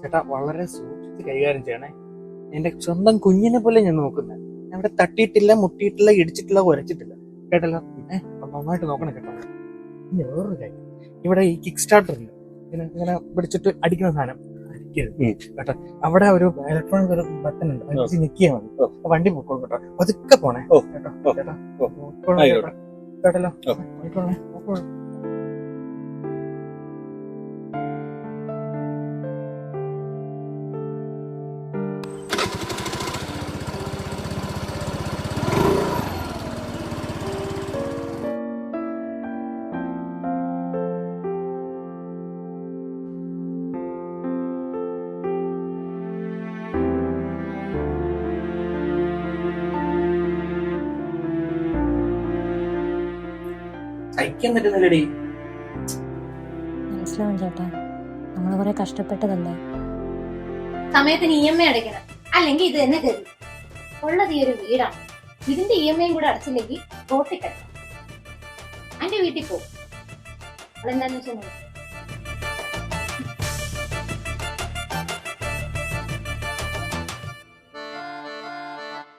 ചേട്ടാ വളരെ സൂക്ഷിച്ച് കൈകാര്യം ചെയ്യണേ. എന്റെ സ്വന്തം കുഞ്ഞിനെ പോലെ ഞാൻ നോക്കുന്നത്. ഞാൻ ഇവിടെ തട്ടിയിട്ടില്ല, മുട്ടിയിട്ടില്ല, ഇടിച്ചിട്ടില്ല, ഉരച്ചിട്ടില്ല. കേട്ടല്ലോ? അപ്പൊ നന്നായിട്ട് നോക്കണം കേട്ടോ. ഇനി വേറൊരു കാര്യം, ഇവിടെ ഈ കിക്ക് സ്റ്റാർട്ടർ ഉണ്ട്, ഇങ്ങനെ പിടിച്ചിട്ട് അടിക്കുന്ന സാധനം കേട്ടോ. അവിടെ ഒരു ഇലക്ട്രോണിക് ഒരു ബട്ടൺ ഉണ്ട്, അത് ഞെക്കിയാൽ മതി. വണ്ടി പൊക്കോളും കേട്ടോ. പതുക്കെ പോണേ കേട്ടോ. ചേട്ടാ കേട്ടല്ലോ? പോയിക്കോളേ. സഹിക്കാൻ പറ്റുന്നില്ലടി. മനസ്സിലാവും ചേട്ടാ, നമ്മള് കുറെ കഷ്ടപ്പെട്ടതല്ലേ. സമയത്തിന് EMI അടയ്ക്കണം, അല്ലെങ്കിൽ ഇത് തന്നെ തരും. ഉള്ളത് ഈ ഒരു വീടാണ്. ഇതിന്റെ EMI കൂടെ അടച്ചില്ലെങ്കിൽ റോട്ടിൽ കിടക്കാം. എന്റെ വീട്ടിൽ പോകും. അതെന്താന്ന് വെച്ചാൽ